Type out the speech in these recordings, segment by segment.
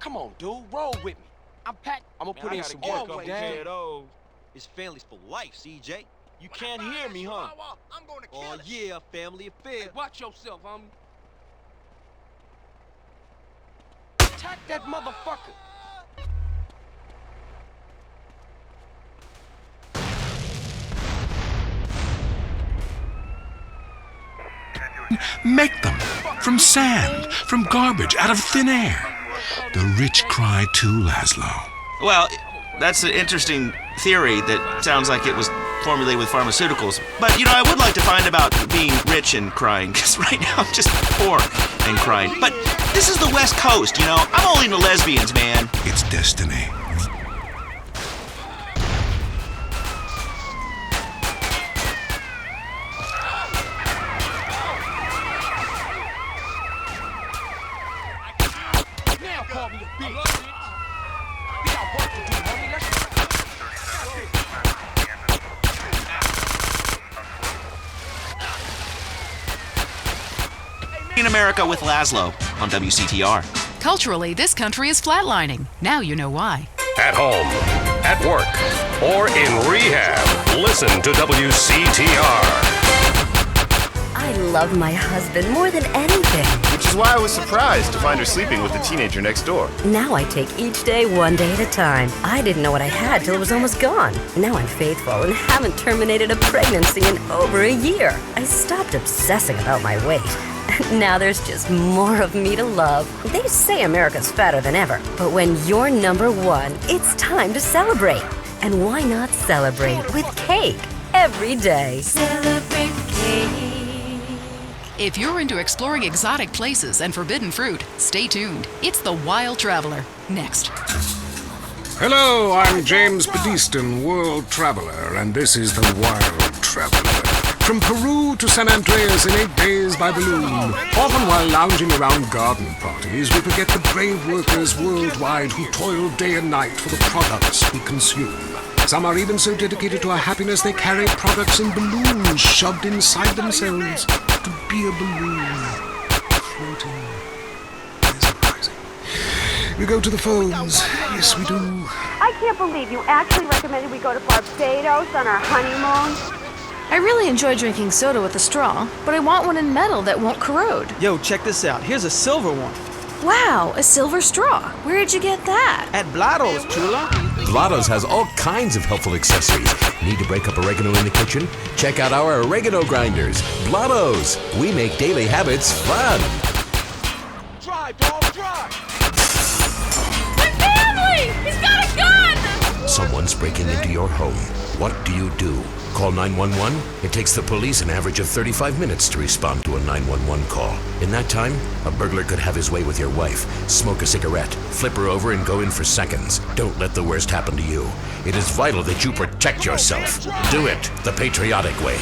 Come on, dude. Roll with me. I'm packed. I'm gonna put in some work, Dad. It's families for life, CJ. You can't hear me, huh? I'm gonna kill Oh, yeah, family affair. Hey, watch yourself, homie. Attack that motherfucker. Make them. From sand, from garbage, out of thin air. The rich cry too, Laszlo. Well, that's an interesting theory that sounds like it was formulated with pharmaceuticals. But, I would like to find about being rich and crying, because right now I'm just poor and crying. But this is the West Coast, I'm only into lesbians, man. It's destiny. Now call me a bitch. We got work to do, homie. In America with Laszlo on WCTR. Culturally, this country is flatlining. Now you know why. At home, at work, or in rehab, listen to WCTR. I love my husband more than anything. Which is why I was surprised to find her sleeping with the teenager next door. Now I take each day one day at a time. I didn't know what I had till it was almost gone. Now I'm faithful and haven't terminated a pregnancy in over a year. I stopped obsessing about my weight. Now there's just more of me to love. They say America's fatter than ever, but when you're number one, it's time to celebrate. And why not celebrate with cake every day? Celebrate cake. If you're into exploring exotic places and forbidden fruit, stay tuned. It's The Wild Traveler. Next. Hello, I'm James Pediston, world traveler, and this is The Wild Traveler. From Peru to San Andreas in 8 days by balloon. Often while lounging around garden parties, we forget the brave workers worldwide who toil day and night for the products we consume. Some are even so dedicated to our happiness they carry products in balloons shoved inside themselves to be a balloon floating. Mesmerizing. We go to the phones. Yes, we do. I can't believe you actually recommended we go to Barbados on our honeymoon. I really enjoy drinking soda with a straw, but I want one in metal that won't corrode. Yo, check this out. Here's a silver one. Wow, a silver straw. Where'd you get that? At Blotto's, Chula. Blotto's has all kinds of helpful accessories. Need to break up oregano in the kitchen? Check out our oregano grinders. Blotto's. We make daily habits fun. Drive, dog, drive. My family! He's got a gun! Someone's breaking into your home. What do? Call 911? It takes the police an average of 35 minutes to respond to a 911 call. In that time, a burglar could have his way with your wife, smoke a cigarette, flip her over, and go in for seconds. Don't let the worst happen to you. It is vital that you protect yourself. Do it the patriotic way.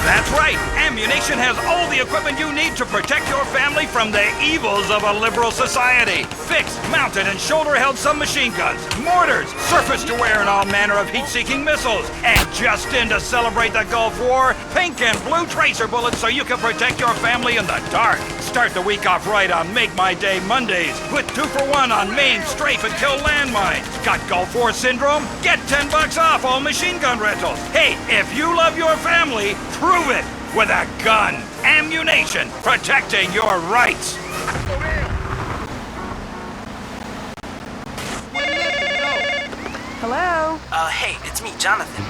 That's right. Ammunition has all the equipment you need to protect your family from the evils of a liberal society. Fixed, mounted, and shoulder-held submachine guns, mortars, surface-to-air and all manner of heat-seeking missiles, and just in to celebrate the Gulf War, pink and blue tracer bullets so you can protect your family in the dark. Start the week off right on Make My Day Mondays with 2 for 1 on main, strafe, and kill landmines. Got Gulf War syndrome? Get $10 off all machine gun rentals. Hey, if you love your family, prove it with a gun. Ammunition, protecting your rights. Hello? Hey, it's me, Jonathan.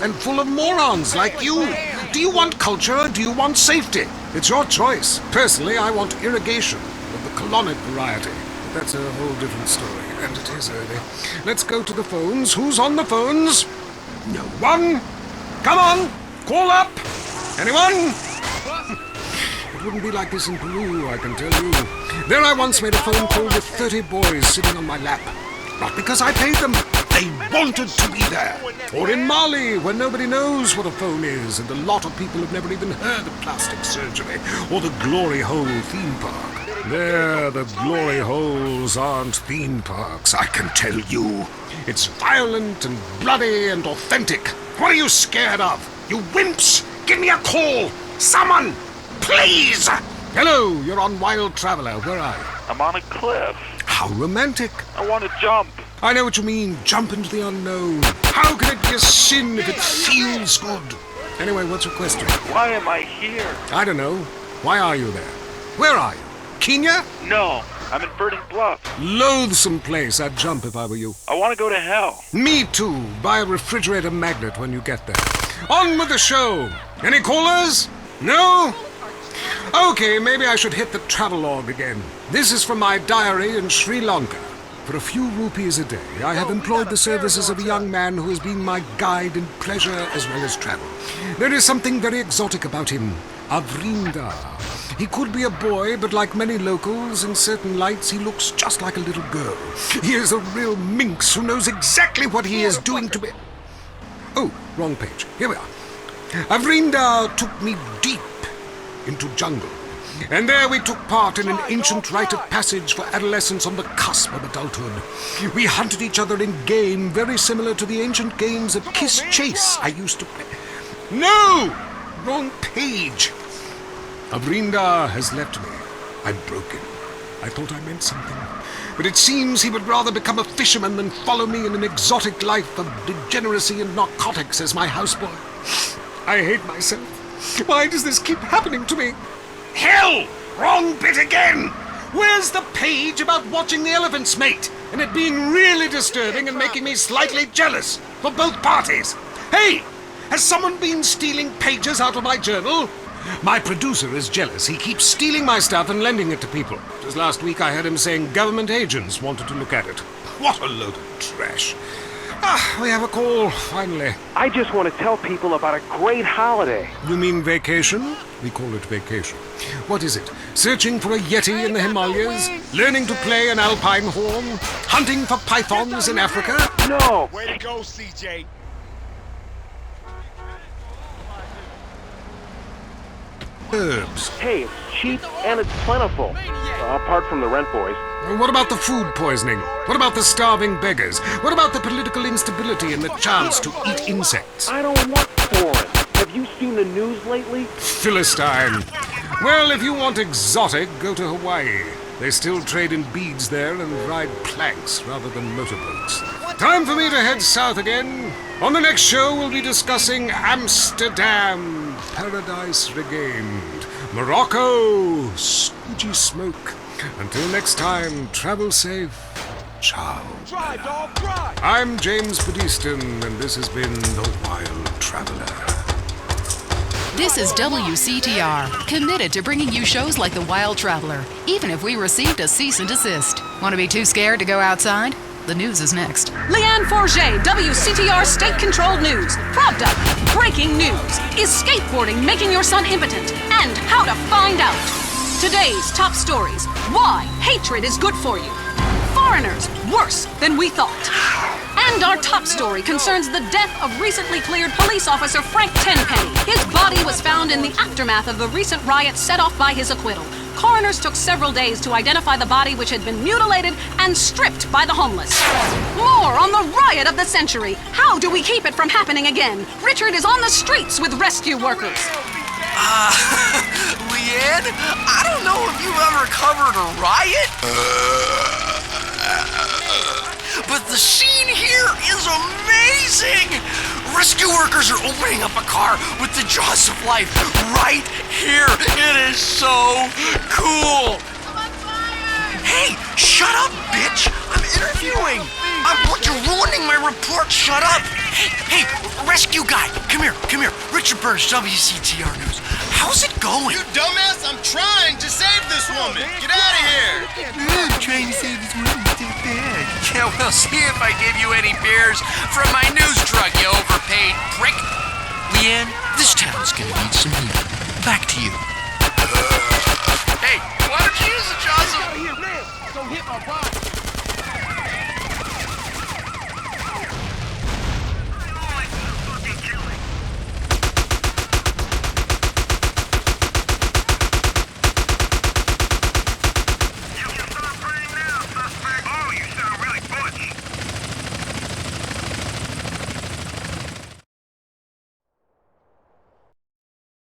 And full of morons like you. Do you want culture or do you want safety? It's your choice. Personally, I want irrigation of the colonic variety. But that's a whole different story, and it is early. Let's go to the phones. Who's on the phones? No one. Come on, call up. Anyone? It wouldn't be like this in Peru, I can tell you. There I once made a phone call with 30 boys sitting on my lap. Not because I paid them. They wanted to be there. Or in Mali, where nobody knows what a phone is, and a lot of people have never even heard of plastic surgery or the Glory Hole theme park. There, the Glory Holes aren't theme parks, I can tell you. It's violent and bloody and authentic. What are you scared of? You wimps! Give me a call! Someone! Please! Hello, you're on Wild Traveler. Where are you? I'm on a cliff. How romantic. I want to jump. I know what you mean. Jump into the unknown. How can it be a sin if it feels good? Anyway, what's your question? Why am I here? I don't know. Why are you there? Where are you? Kenya? No, I'm in Verdant Bluff. Loathsome place. I'd jump if I were you. I want to go to hell. Me too. Buy a refrigerator magnet when you get there. On with the show. Any callers? No? Okay, maybe I should hit the travelogue again. This is from my diary in Sri Lanka. For a few rupees a day, I have employed the services of a young man who has been my guide in pleasure as well as travel. There is something very exotic about him. Avrinda. He could be a boy, but like many locals, in certain lights, he looks just like a little girl. He is a real minx who knows exactly what he is doing to me. Oh, wrong page. Here we are. Avrinda took me deep into jungle. And there we took part in an ancient rite of passage for adolescents on the cusp of adulthood. We hunted each other in game very similar to the ancient games of Kiss Chase I used to play. No! Wrong page. Avrinda has left me. I'm broken. I thought I meant something. But it seems he would rather become a fisherman than follow me in an exotic life of degeneracy and narcotics as my houseboy. I hate myself. Why does this keep happening to me? Hell! Wrong bit again! Where's the page about watching the elephants mate and it being really disturbing and making me slightly jealous for both parties? Hey! Has someone been stealing pages out of my journal? My producer is jealous. He keeps stealing my stuff and lending it to people. Just last week I heard him saying government agents wanted to look at it. What a load of trash. Ah, we have a call, finally. I just want to tell people about a great holiday. You mean vacation? We call it vacation. What is it? Searching for a yeti in the Himalayas? Learning to play an alpine horn? Hunting for pythons in Africa? No! Way to go, CJ. Herbs. Hey, it's cheap and it's plentiful. Apart from the rent boys. What about the food poisoning? What about the starving beggars? What about the political instability and the chance to eat insects? I don't want foreign. Have you seen the news lately? Philistine. Well, if you want exotic, go to Hawaii. They still trade in beads there and ride planks rather than motorboats. Time for me to head south again. On the next show, we'll be discussing Amsterdam, Paradise Regained, Morocco, Squidgy Smoke. Until next time, travel safe. Ciao. Drive, dog, drive. I'm James Badiston, and this has been The Wild Traveler. This is WCTR, committed to bringing you shows like The Wild Traveler, even if we received a cease and desist. Want to be too scared to go outside? The news is next. Leanne Forget, WCTR state-controlled news. Pravda, breaking news. Is skateboarding making your son impotent? And how to find out. Today's top stories. Why hatred is good for you. Foreigners, worse than we thought. And our top story concerns the death of recently cleared police officer Frank Tenpenny. His body was found in the aftermath of the recent riot set off by his acquittal. Coroners took several days to identify the body, which had been mutilated and stripped by the homeless. More on the riot of the century. How do we keep it from happening again? Richard is on the streets with rescue workers. Leanne, I don't know if you've ever covered a riot, but the scene here is amazing! Rescue workers are opening up a car with the jaws of life right here. It is so cool. Hey, shut up, bitch! I'm interviewing. You're ruining my report. Shut up. Hey, rescue guy, come here. Richard Burns, WCTR News. How's it going? You dumbass! I'm trying to save this woman. Get out of here! I'm trying to save this woman. Too bad. Yeah, well, see if I give you any beers from my news truck, you overpaid prick. Leanne, this town's gonna need some healing. Back to you. Hey, why don't you use the jaws of... Don't hit my body.